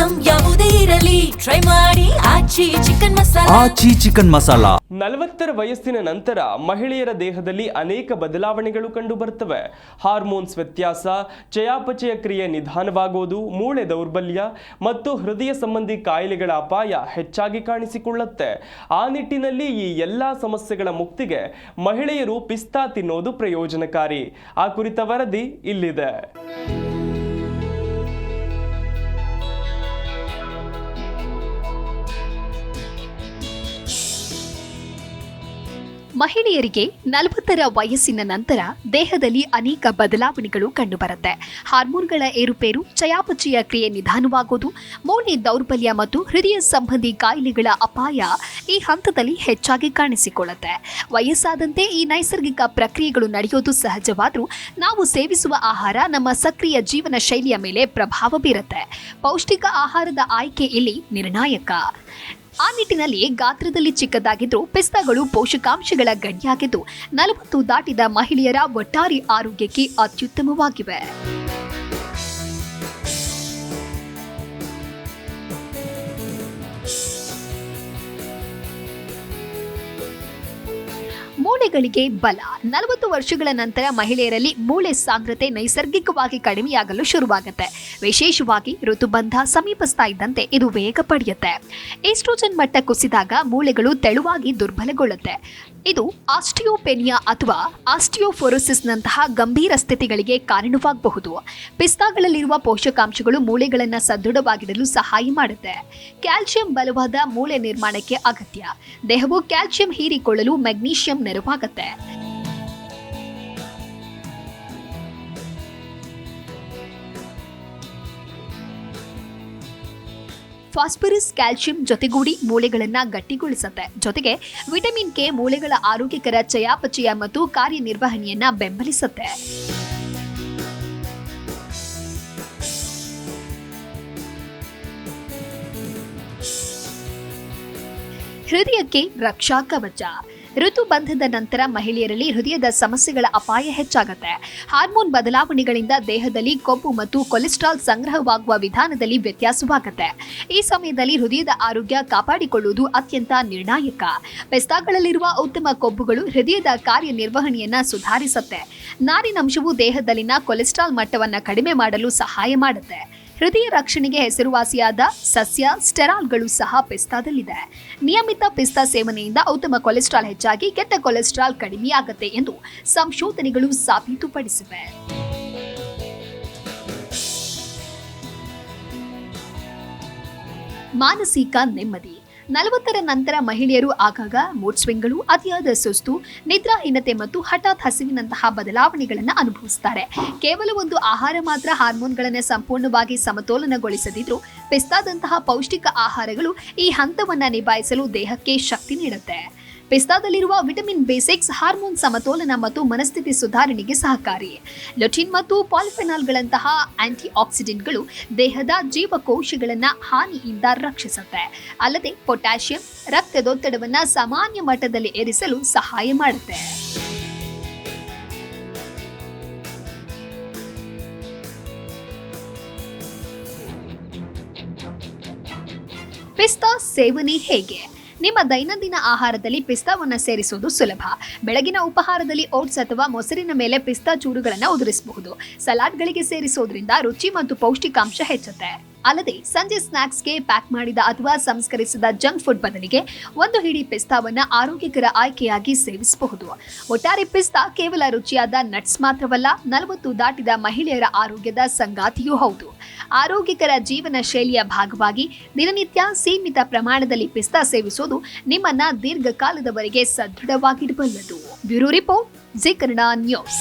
Item ಯಾವುದೇ ಇರಲಿ try ಮಾಡಿ ಆಚಿ ಚಿಕನ್ ಮಸಾಲಾ. 40ರ ವಯಸ್ಸಿನ ನಂತರ ಮಹಿಳೆಯರ ದೇಹದಲ್ಲಿ ಅನೇಕ ಬದಲಾವಣೆಗಳು ಕಂಡುಬರುತ್ತವೆ. ಹಾರ್ಮೋನ್ಸ್ ವ್ಯತ್ಯಾಸ, ಚಯಾಪಚಯ ಕ್ರಿಯೆ ನಿಧಾನವಾಗುವುದು, ಮೂಳೆ ದೌರ್ಬಲ್ಯ ಮತ್ತು ಹೃದಯ ಸಂಬಂಧಿ ಕಾಯಿಲೆಗಳ ಅಪಾಯ ಹೆಚ್ಚಾಗಿ ಕಾಣಿಸಿಕೊಳ್ಳುತ್ತೆ. ಆ ನಿಟ್ಟಿನಲ್ಲಿ ಈ ಎಲ್ಲಾ ಸಮಸ್ಯೆಗಳ ಮುಕ್ತಿಗೆ ಮಹಿಳೆಯರು ಪಿಸ್ತಾ ತಿನ್ನೋದು ಪ್ರಯೋಜನಕಾರಿ. ಆ ಕುರಿತ ವರದಿ ಇಲ್ಲಿದೆ. ಮಹಿಳೆಯರಿಗೆ 40ರ ವಯಸ್ಸಿನ ನಂತರ ದೇಹದಲ್ಲಿ ಅನೇಕ ಬದಲಾವಣೆಗಳು ಕಂಡುಬರುತ್ತೆ. ಹಾರ್ಮೋನ್ಗಳ ಏರುಪೇರು, ಚಯಾಪಚಯ ಕ್ರಿಯೆ ನಿಧಾನವಾಗುವುದು, ಮೂಳೆ ದೌರ್ಬಲ್ಯ ಮತ್ತು ಹೃದಯ ಸಂಬಂಧಿ ಕಾಯಿಲೆಗಳ ಅಪಾಯ ಈ ಹಂತದಲ್ಲಿ ಹೆಚ್ಚಾಗಿ ಕಾಣಿಸಿಕೊಳ್ಳುತ್ತೆ. ವಯಸ್ಸಾದಂತೆ ಈ ನೈಸರ್ಗಿಕ ಪ್ರಕ್ರಿಯೆಗಳು ನಡೆಯೋದು ಸಹಜವಾದರೂ ನಾವು ಸೇವಿಸುವ ಆಹಾರ ನಮ್ಮ ಸಕ್ರಿಯ ಜೀವನ ಶೈಲಿಯ ಮೇಲೆ ಪ್ರಭಾವ ಬೀರುತ್ತೆ. ಪೌಷ್ಟಿಕ ಆಹಾರದ ಆಯ್ಕೆ ಇಲ್ಲಿ ನಿರ್ಣಾಯಕ. ಆ ನಿಟ್ಟಿನಲ್ಲಿ ಗಾತ್ರದಲ್ಲಿ ಚಿಕ್ಕದಾಗಿದ್ದು ಪಿಸ್ತಾಗಳು ಪೋಷಕಾಂಶಗಳ ಗಡಿಯಾಗಿದ್ದು 40 ದಾಟಿದ ಮಹಿಳೆಯರ ಒಟ್ಟಾರೆ ಆರೋಗ್ಯಕ್ಕೆ ಅತ್ಯುತ್ತಮವಾಗಿವೆ. ಮೂಳೆಗಳಿಗೆ ಬಲ. 40 ವರ್ಷಗಳ ನಂತರ ಮಹಿಳೆಯರಲ್ಲಿ ಮೂಳೆ ಸಾಂದ್ರತೆ ನೈಸರ್ಗಿಕವಾಗಿ ಕಡಿಮೆಯಾಗಲು ಶುರುವಾಗುತ್ತೆ. ವಿಶೇಷವಾಗಿ ಋತುಬಂಧ ಸಮೀಪಿಸ್ತಾ ಇದ್ದಂತೆ ಇದು ವೇಗ ಪಡೆಯುತ್ತೆ. ಈಸ್ಟ್ರೋಜನ್ ಮಟ್ಟ ಕುಸಿದಾಗ ಮೂಳೆಗಳು ತೆಳುವಾಗಿ ದುರ್ಬಲಗೊಳ್ಳುತ್ತೆ. ಇದು ಆಸ್ಟಿಯೋಪೆನಿಯಾ ಅಥವಾ ಆಸ್ಟಿಯೋಫೋರೋಸಿಸ್ನಂತಹ ಗಂಭೀರ ಸ್ಥಿತಿಗಳಿಗೆ ಕಾರಣವಾಗಬಹುದು. ಪಿಸ್ತಾಗಳಲ್ಲಿರುವ ಪೋಷಕಾಂಶಗಳು ಮೂಳೆಗಳನ್ನು ಸದೃಢವಾಗಿಡಲು ಸಹಾಯ ಮಾಡುತ್ತೆ. ಕ್ಯಾಲ್ಸಿಯಂ ಬಲವಾದ ಮೂಳೆ ನಿರ್ಮಾಣಕ್ಕೆ ಅಗತ್ಯ. ದೇಹವು ಕ್ಯಾಲ್ಸಿಯಂ ಹೀರಿಕೊಳ್ಳಲು ಮೆಗ್ನೀಷಿಯಂ ನೆರವಾಗುತ್ತೆ. ಫಾಸ್ಫರಸ್, ಕ್ಯಾಲ್ಸಿಯಂ ಜೊತೆಗೂಡಿ ಮೂಳೆಗಳನ್ನು ಗಟ್ಟಿಗೊಳಿಸುತ್ತೆ. ಜೊತೆಗೆ ವಿಟಮಿನ್ ಕೆ ಮೂಳೆಗಳ ಆರೋಗ್ಯಕರ ಚಯಾಪಚಯ ಮತ್ತು ಕಾರ್ಯನಿರ್ವಹಣೆಯನ್ನ ಬೆಂಬಲಿಸುತ್ತೆ. ಹೃದಯಕ್ಕೆ ರಕ್ಷಾ ಕವಚ. ಋತುಬಂಧದ ನಂತರ ಮಹಿಳೆಯರಲ್ಲಿ ಹೃದಯದ ಸಮಸ್ಯೆಗಳ ಅಪಾಯ ಹೆಚ್ಚಾಗುತ್ತೆ. ಹಾರ್ಮೋನ್ ಬದಲಾವಣೆಗಳಿಂದ ದೇಹದಲ್ಲಿ ಕೊಬ್ಬು ಮತ್ತು ಕೊಲೆಸ್ಟ್ರಾಲ್ ಸಂಗ್ರಹವಾಗುವ ವಿಧಾನದಲ್ಲಿ ವ್ಯತ್ಯಾಸವಾಗುತ್ತೆ. ಈ ಸಮಯದಲ್ಲಿ ಹೃದಯದ ಆರೋಗ್ಯ ಕಾಪಾಡಿಕೊಳ್ಳುವುದು ಅತ್ಯಂತ ನಿರ್ಣಾಯಕ. ಪಿಸ್ತಾಗಳಲ್ಲಿರುವ ಉತ್ತಮ ಕೊಬ್ಬುಗಳು ಹೃದಯದ ಕಾರ್ಯನಿರ್ವಹಣೆಯನ್ನ ಸುಧಾರಿಸುತ್ತೆ. ನಾರಿನಂಶವು ದೇಹದಲ್ಲಿನ ಕೊಲೆಸ್ಟ್ರಾಲ್ ಮಟ್ಟವನ್ನು ಕಡಿಮೆ ಮಾಡಲು ಸಹಾಯ ಮಾಡುತ್ತೆ. ಹೃದಯ ರಕ್ಷಣೆಗೆ ಹೆಸರುವಾಸಿಯಾದ ಸಸ್ಯ ಸ್ಟೆರಾಲ್ಗಳು ಸಹ ಪಿಸ್ತಾದಲ್ಲಿದೆ. ನಿಯಮಿತ ಪಿಸ್ತಾ ಸೇವನೆಯಿಂದ ಉತ್ತಮ ಕೊಲೆಸ್ಟ್ರಾಲ್ ಹೆಚ್ಚಾಗಿ ಕೆಟ್ಟ ಕೊಲೆಸ್ಟ್ರಾಲ್ ಕಡಿಮೆಯಾಗುತ್ತೆ ಎಂದು ಸಂಶೋಧನೆಗಳು ಸಾಬೀತುಪಡಿಸಿವೆ. ಮಾನಸಿಕ ನೆಮ್ಮದಿ. 40ರ ನಂತರ ಮಹಿಳೆಯರು ಆಗಾಗ ಮೂಡ್ ಸ್ವಿಂಗ್ಗಳು, ಅತಿಯಾದ ಸುಸ್ತು, ನಿದ್ರಾಹೀನತೆ ಮತ್ತು ಹಠಾತ್ ಹಸಿವಿನಂತಹ ಬದಲಾವಣೆಗಳನ್ನು ಅನುಭವಿಸುತ್ತಾರೆ. ಕೇವಲ ಒಂದು ಆಹಾರ ಮಾತ್ರ ಹಾರ್ಮೋನ್ಗಳನ್ನು ಸಂಪೂರ್ಣವಾಗಿ ಸಮತೋಲನಗೊಳಿಸದಿದ್ರೂ ಪಿಸ್ತಾದಂತಹ ಪೌಷ್ಟಿಕ ಆಹಾರಗಳು ಈ ಹಂತವನ್ನು ನಿಭಾಯಿಸಲು ದೇಹಕ್ಕೆ ಶಕ್ತಿ ನೀಡುತ್ತೆ. ಪಿಸ್ತಾದಲ್ಲಿರುವ ವಿಟಮಿನ್ B6 ಹಾರ್ಮೋನ್ ಸಮತೋಲನ ಮತ್ತು ಮನಸ್ಥಿತಿ ಸುಧಾರಣೆಗೆ ಸಹಕಾರಿ. ಲುಟಿನ್ ಮತ್ತು ಪಾಲಿಫೆನಾಲ್ಗಳಂತಹ ಆಂಟಿ ಆಕ್ಸಿಡೆಂಟ್ಗಳು ದೇಹದ ಜೀವಕೋಶಗಳನ್ನು ಹಾನಿಯಿಂದ ರಕ್ಷಿಸುತ್ತೆ. ಅಲ್ಲದೆ ಪೊಟ್ಯಾಷಿಯಂ ರಕ್ತದೊತ್ತಡವನ್ನು ಸಾಮಾನ್ಯ ಮಟ್ಟದಲ್ಲಿ ಏರಿಸಲು ಸಹಾಯ ಮಾಡುತ್ತೆ. ಪಿಸ್ತಾ ಸೇವನೆ ಹೇಗೆ? ನಿಮ್ಮ ದೈನಂದಿನ ಆಹಾರದಲ್ಲಿ ಪಿಸ್ತಾವನ್ನು ಸೇರಿಸುವುದು ಸುಲಭ. ಬೆಳಗಿನ ಉಪಹಾರದಲ್ಲಿ ಓಟ್ಸ್ ಅಥವಾ ಮೊಸರಿನ ಮೇಲೆ ಪಿಸ್ತಾ ಚೂರುಗಳನ್ನು ಉದುರಿಸಬಹುದು. ಸಲಾಡ್ಗಳಿಗೆ ಸೇರಿಸೋದ್ರಿಂದ ರುಚಿ ಮತ್ತು ಪೌಷ್ಟಿಕಾಂಶ ಹೆಚ್ಚುತ್ತೆ. ಅಲ್ಲದೆ ಸಂಜೆ ಸ್ನಾಕ್ಸ್ಗೆ ಪ್ಯಾಕ್ ಮಾಡಿದ ಅಥವಾ ಸಂಸ್ಕರಿಸಿದ ಜಂಕ್ ಫುಡ್ ಬದಲಿಗೆ ಒಂದು ಹಿಡಿ ಪಿಸ್ತಾವನ್ನು ಆರೋಗ್ಯಕರ ಆಯ್ಕೆಯಾಗಿ ಸೇವಿಸಬಹುದು. ಒಟ್ಟಾರೆ ಪಿಸ್ತಾ ಕೇವಲ ರುಚಿಯಾದ ನಟ್ಸ್ ಮಾತ್ರವಲ್ಲ, 40 ದಾಟಿದ ಮಹಿಳೆಯರ ಆರೋಗ್ಯದ ಸಂಗಾತಿಯೂ ಹೌದು. ಆರೋಗ್ಯಕರ ಜೀವನ ಶೈಲಿಯ ಭಾಗವಾಗಿ ದಿನನಿತ್ಯ ಸೀಮಿತ ಪ್ರಮಾಣದಲ್ಲಿ ಪಿಸ್ತಾ ಸೇವಿಸುವುದು ನಿಮ್ಮನ್ನ ದೀರ್ಘಕಾಲದವರೆಗೆ ಸದೃಢವಾಗಿಡಬಲ್ಲದು. Bureau report, Zee Kannada news.